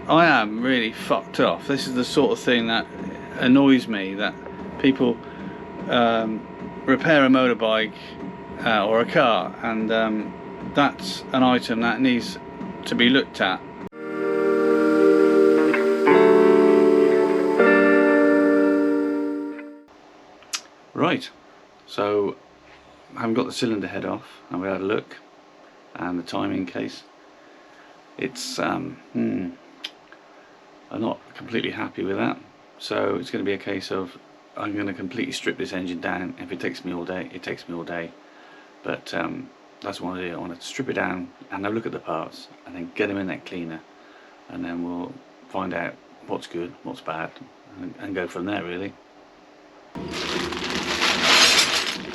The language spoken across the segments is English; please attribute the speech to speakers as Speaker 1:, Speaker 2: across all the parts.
Speaker 1: I am really fucked off. This is the sort of thing that annoys me, that people repair a motorbike or a car, and that's an item that needs to be looked at. Right, so I haven't got the cylinder head off, and we had a look, and the timing case. It's I'm not completely happy with that, so it's going to be a case of I'm going to completely strip this engine down. If it takes me all day, it takes me all day, but that's what I want to do. I want to strip it down and have a look at the parts, and then get them in that cleaner, and then we'll find out what's good, what's bad, and go from there, really.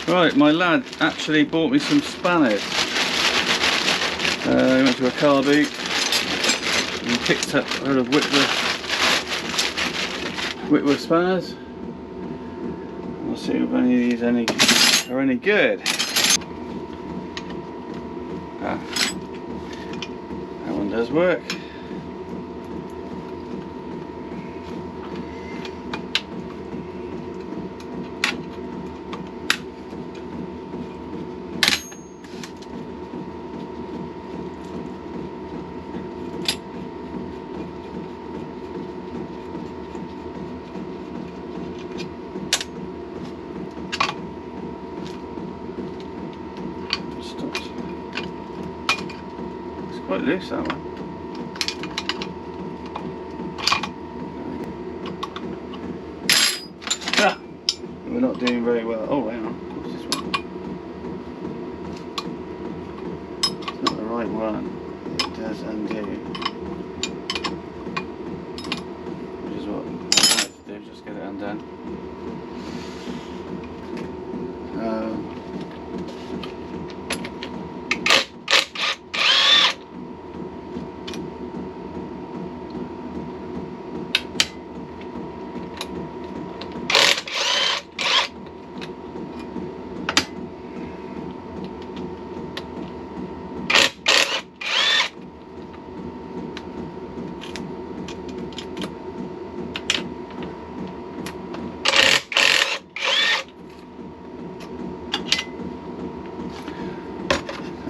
Speaker 1: Right, my lad actually bought me some spanners. He went to a car boot and picked up a lot of Whitworth spanners. We'll see if any of these are any good. That one does work. Quite loose, that one. Ah, we're not doing very well. Oh, hang on. What's this one? It's not the right one. It does undo. Which is what I wanted to do, just get it undone.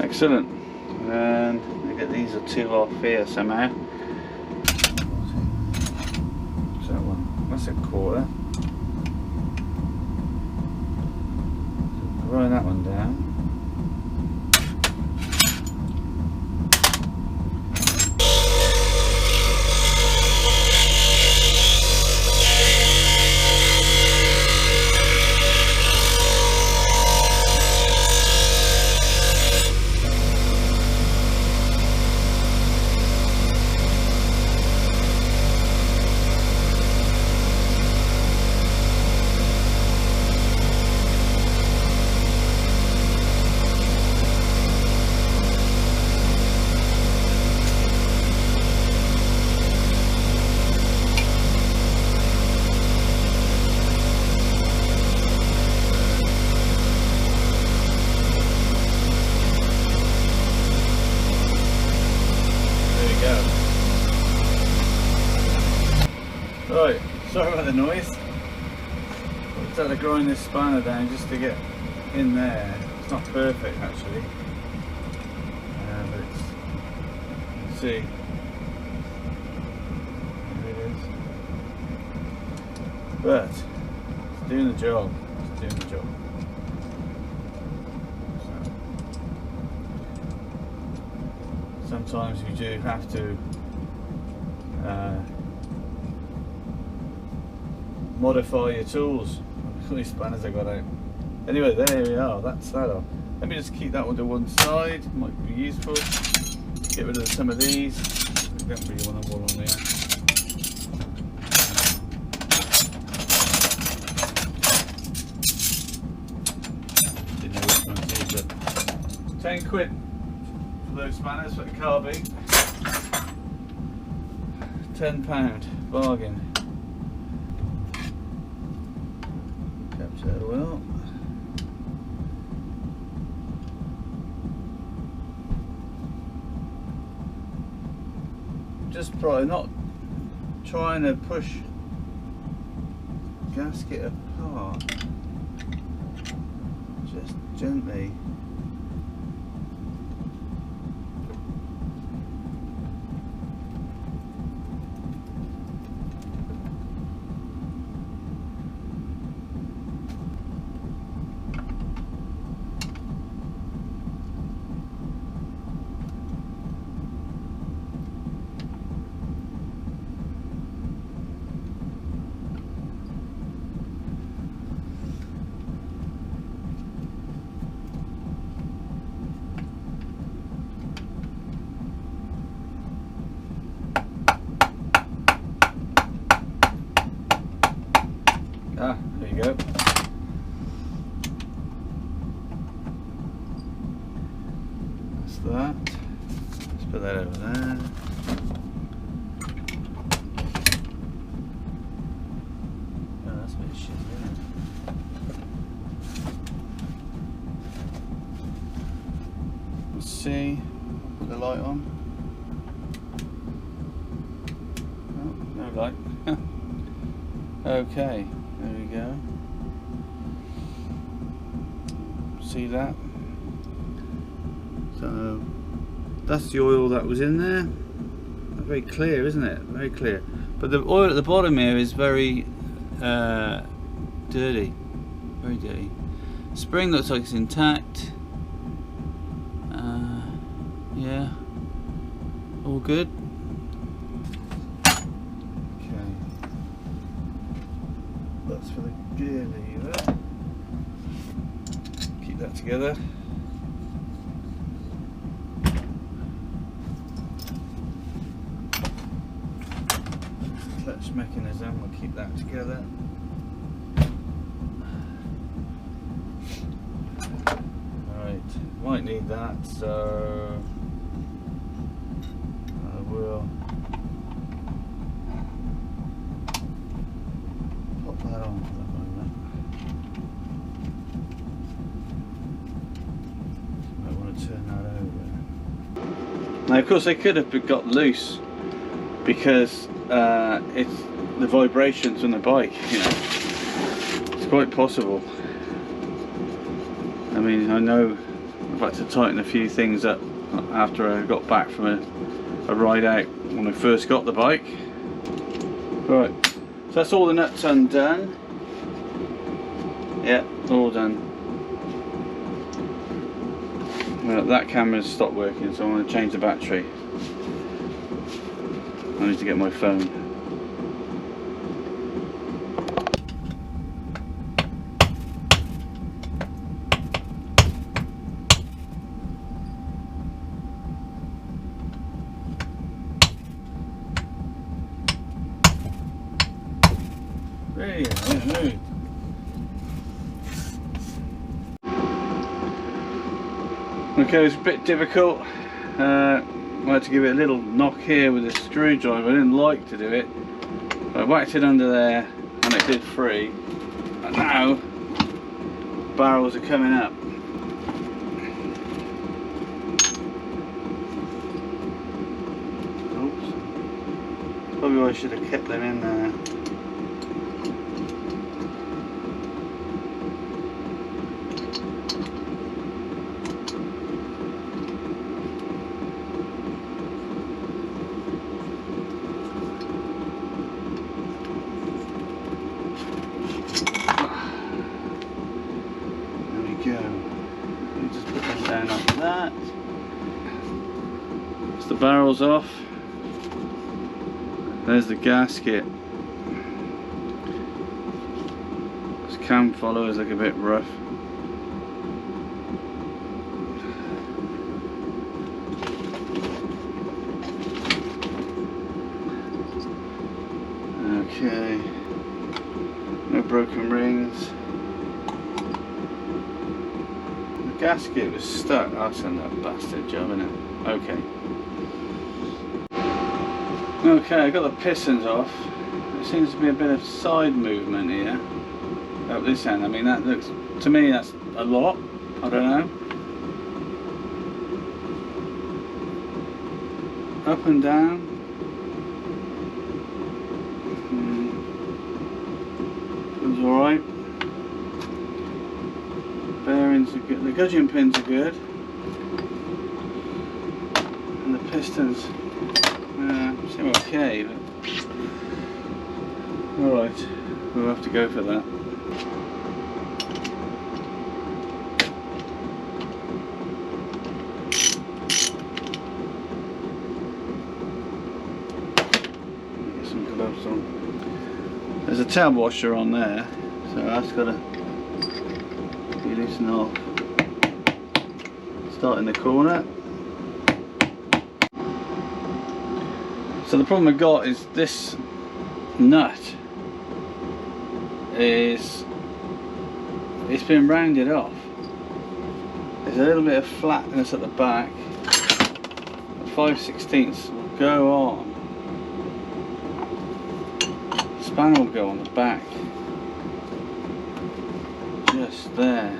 Speaker 1: Excellent. And I get these two off here somehow. What's that one? That's a quarter. Grind that one down. Right, sorry about the noise. I just had to grind this spanner down just to get in there. It's not perfect actually, but it's, you can see, there it is. But it's doing the job. It's doing the job. So, sometimes you do have to modify your tools. All these spanners I got out. Anyway, there we are. That's that off. Let me just keep that one to one side. Might be useful. Get rid of some of these. We don't really want them all on there. Didn't know which ones these, but £10 for those spanners for the car beat. £10 bargain. Capture well. Just probably not trying to push gasket apart, just gently. Ah, there you go. That's that. Let's put that over there. Oh, that's a bit shit, isn't it? Let's see. Put the light on. Oh, no light. Okay. There we go. See that? So that's the oil that was in there. Very clear, isn't it? Very clear. But the oil at the bottom here is very dirty. Very dirty. Spring looks like it's intact. Yeah. All good. That's for the gear lever. Keep that together. Clutch mechanism, we'll keep that together. Right, might need that, so I will that on for the moment. Might want to turn that over. Now, of course, they could have got loose because it's the vibrations from the bike. You know, it's quite possible. I mean, I know I've had to tighten a few things up after I got back from a ride out when I first got the bike. Right. So that's all the nuts undone. Yeah, all done. Well, that camera's stopped working, so I want to change the battery. I need to get my phone. Really? Okay, it's a bit difficult. I had to give it a little knock here with a screwdriver. I didn't like to do it. I whacked it under there and it did free. And now barrels are coming up. Oops. Probably I should have kept them in there. Down after that. That's the barrels off. There's the gasket. This cam followers look a bit rough. Okay. No broken rings. Gasket was stuck. That's a bastard job, isn't it? Okay. Okay, I got the pistons off. There seems to be a bit of side movement here. Up this end. I mean, that looks, to me, that's a lot. I don't know. Up and down.
Speaker 2: alright. Bearings are good. The gudgeon pins are good. And the pistons seem okay, but alright, we'll have to go for that. Get some gloves on. There's a tail washer on there, so that's got to be loosened off. Start in the corner. So the problem I've got is this nut it's been rounded off. There's a little bit of flatness at the back. 5/16 will go on. The spanner will go on the back. Just there.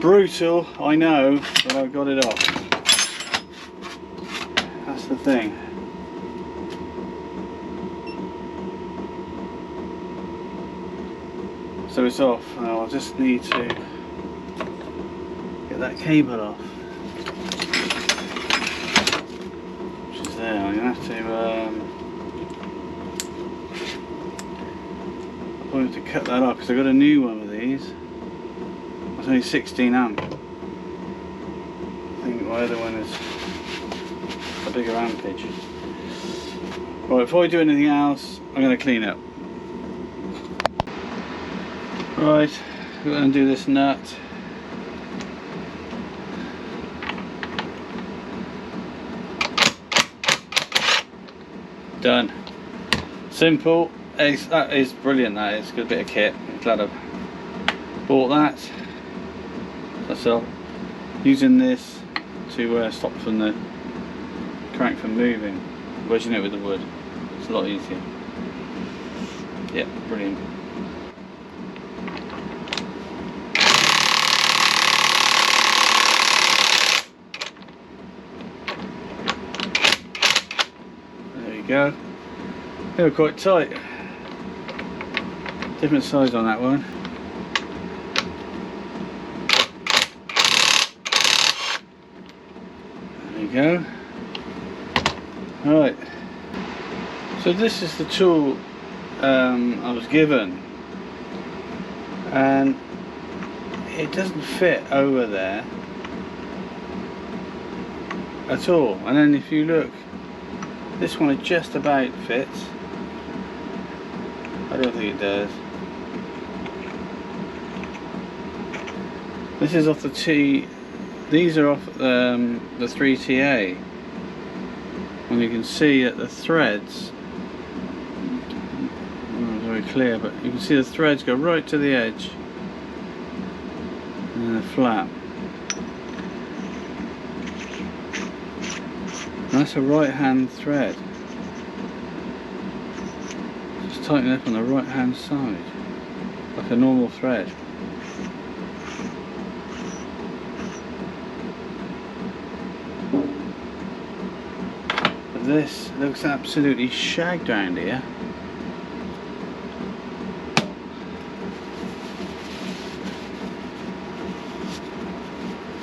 Speaker 2: Brutal, I know, but I've got it off. That's the thing. So it's off. Now I'll just need to get that cable off, which is there. I'm gonna have to. I'm going to cut that off because I got a new one of these. It's only 16 amp. I think my other one is a bigger ampage. Right, before I do anything else, I'm going to clean up. Right, we're going to do this nut. Done. Simple. That is brilliant. That is a good bit of kit. I'm glad I've bought that. So using this to stop from the crank from moving, wedging it with the wood. It's a lot easier. Yeah, brilliant. There you go. They were quite tight. Different size on that one. Go. Right, so this is the tool I was given, and it doesn't fit over there at all. And then if you look, this one it just about fits. I don't think it does. This is off the T. These are off the 3TA, and you can see that the threads, not very clear, but you can see the threads go right to the edge and they're flat. And that's a right hand thread. Just tighten it up on the right hand side like a normal thread. This looks absolutely shagged around here.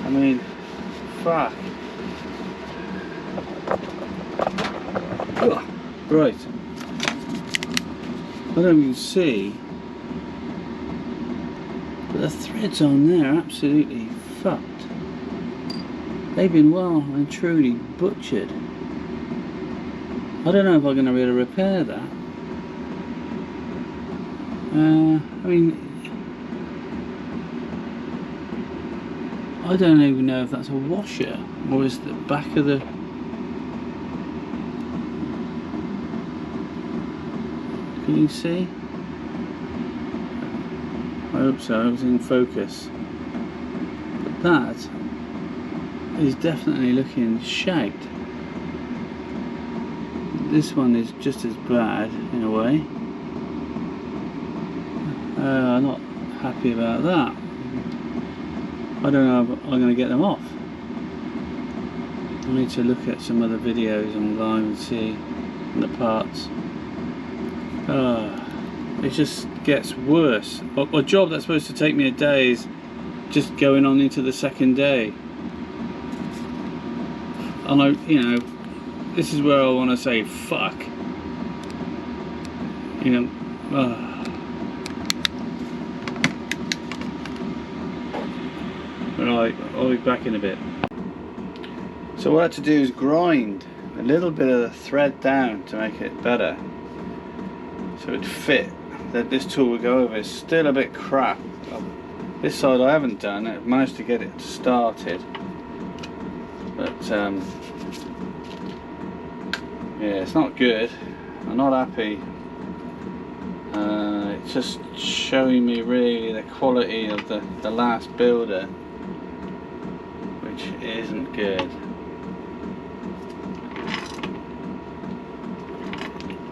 Speaker 2: I mean, fuck. Oh, right. I don't even see, but the threads on there are absolutely fucked. They've been well and truly butchered. I don't know if I'm going to be able to repair that. I mean, I don't even know if that's a washer or is the back of the... Can you see? I hope so, I was in focus. But that is definitely looking shagged. This one is just as bad in a way. I'm not happy about that. I don't know if I'm going to get them off. I need to look at some other videos online and see the parts. It just gets worse. A job that's supposed to take me a day is just going on into the second day. And you know, this is where I want to say fuck. You know. Right, I'll be back in a bit. So what I had to do is grind a little bit of the thread down to make it better, so it'd fit, that this tool would go over. It's still a bit crap. This side I haven't done, I've managed to get it started, but yeah, it's not good. I'm not happy. It's just showing me really the quality of the last builder, which isn't good.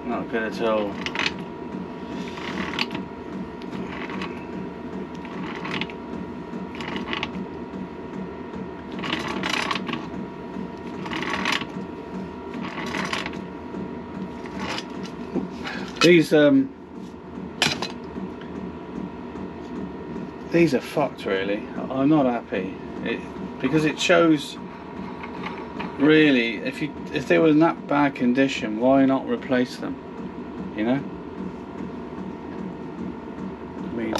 Speaker 2: Not good at all. These are fucked really. I'm not happy. Because it shows really, if they were in that bad condition, why not replace them? You know? I mean,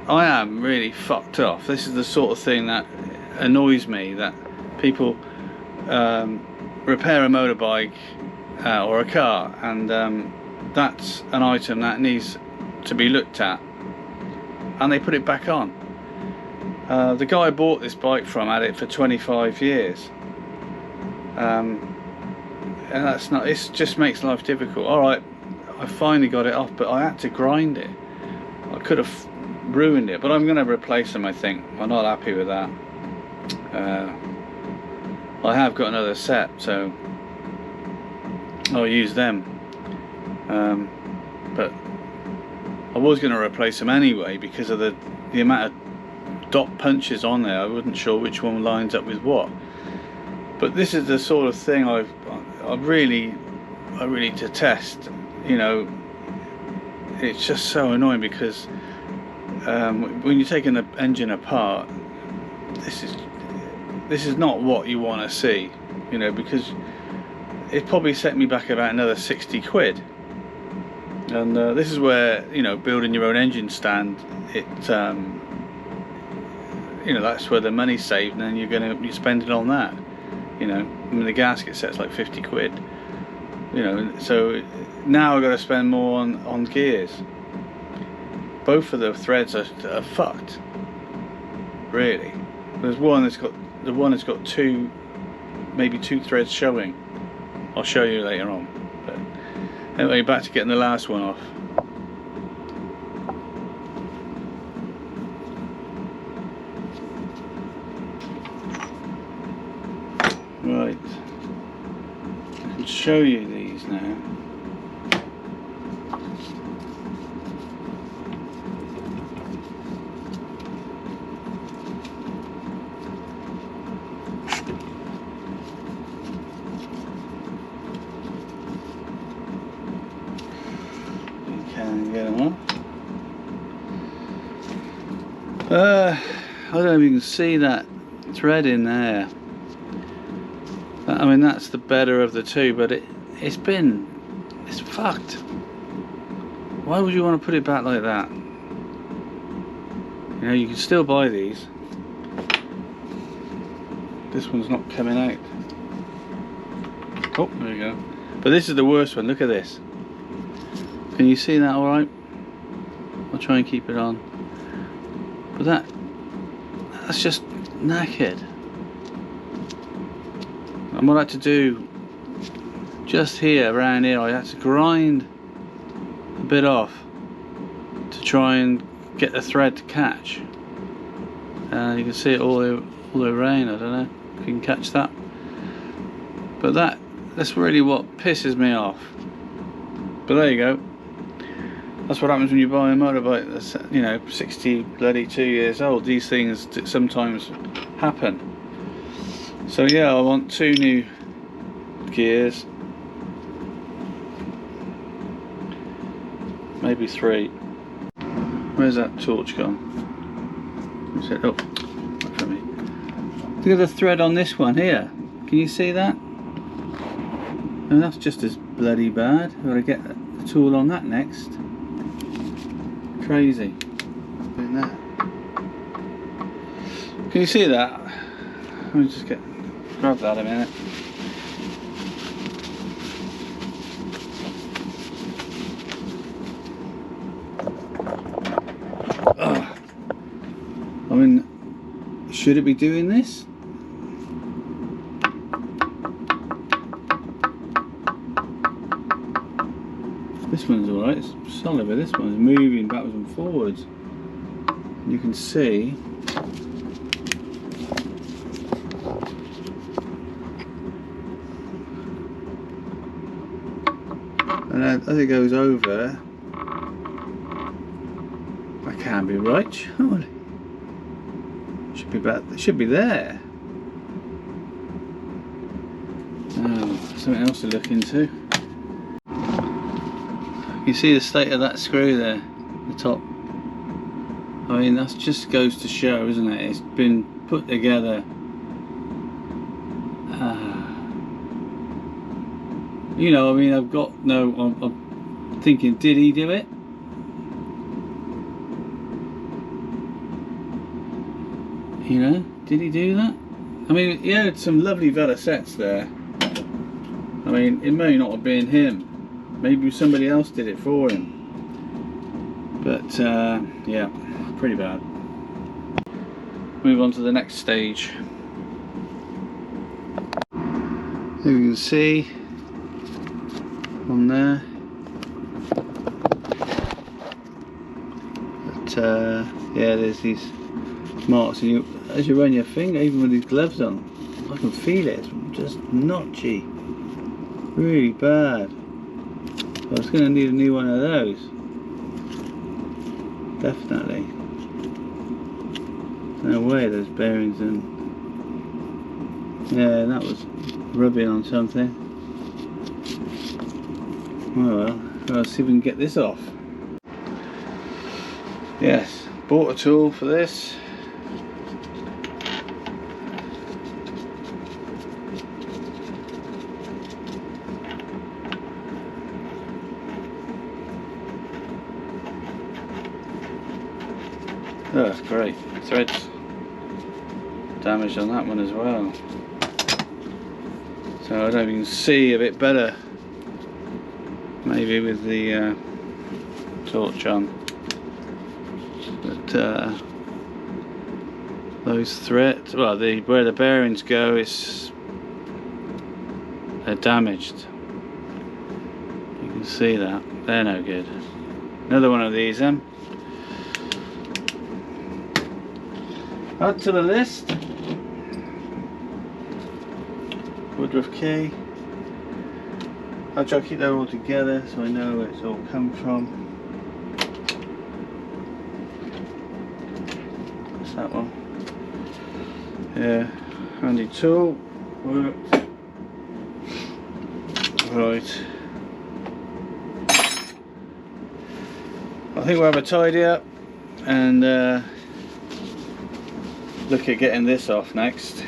Speaker 2: I am really fucked off. This is the sort of thing that annoys me, that people repair a motorbike or a car, and that's an item that needs to be looked at, and they put it back on. The guy I bought this bike from had it for 25 years, and that's not, it just makes life difficult. Alright, I finally got it off, but I had to grind it. I could have ruined it, but I'm going to replace them, I think. I'm not happy with that. I have got another set, so I'll use them, but I was going to replace them anyway because of the amount of dot punches on there. I wasn't sure which one lines up with what. But this is the sort of thing I really detest. You know, it's just so annoying because when you're taking the engine apart, this is not what you want to see. You know, because it probably set me back about another 60 quid. And this is where, you know, building your own engine stand, it you know, that's where the money's saved, and then you spend it on that. You know, I mean, the gasket set's like 50 quid. You know, so now I've got to spend more on gears. Both of the threads are fucked. Really. There's one that's got two, maybe two threads showing. I'll show you later on. But anyway, back to getting the last one off. Right, I can show you these now. You can get them off. I don't know if you can see that thread in there. I mean, that's the better of the two, but it's fucked. Why would you want to put it back like that? You know, you can still buy these. This one's not coming out. Oh, there you go. But this is the worst one. Look at this. Can you see that all right? I'll try and keep it on. But that's just knackered. And what I had to do just here, around here, I had to grind a bit off to try and get the thread to catch. You can see it all the rain. I don't know if you can catch that. But that's really what pisses me off. But there you go. That's what happens when you buy a motorbike that's, you know, 62 years old. These things sometimes happen. So yeah, I want 2 new gears, maybe 3. Where's that torch gone? Is it? Oh, wait for me. Look at the thread on this one here. Can you see that? And that's just as bloody bad. I've got to get the tool on that next. Crazy. Doing that. Can you see that? Let me just grab that a minute. Ugh. I mean, should it be doing this? This one's alright, it's solid, but this one's moving backwards and forwards. You can see and as it goes over, that can't be right, surely. Should be back, it should be there. Oh, something else to look into. You see the state of that screw there, the top. I mean, that just goes to show, isn't it? It's been put together. You know, I mean, I've got no. I'm thinking, did he do it? You know, did he do that? I mean, he had some lovely Vela sets there. I mean, it may not have been him. Maybe somebody else did it for him. But yeah, pretty bad. Move on to the next stage. Here you can see on there. But yeah, there's these marks, and as you run your finger, even with these gloves on, I can feel it. It's just notchy, really bad. I was going to need a new one of those. Definitely. No way those bearings and yeah, that was rubbing on something. Oh well, let's see if we can get this off. Yes, bought a tool for this. Oh, that's great. Threads damaged on that one as well. So I don't know if you can see a bit better, maybe with the torch on. But those threads, well, where the bearings go, they're damaged. You can see that. They're no good. Another one of these then. Add to the list, Woodruff key. I'll try to keep that all together so I know where it's all come from. What's that one? Yeah, handy tool, worked. Right. I think we'll have a tidy up and look at getting this off next.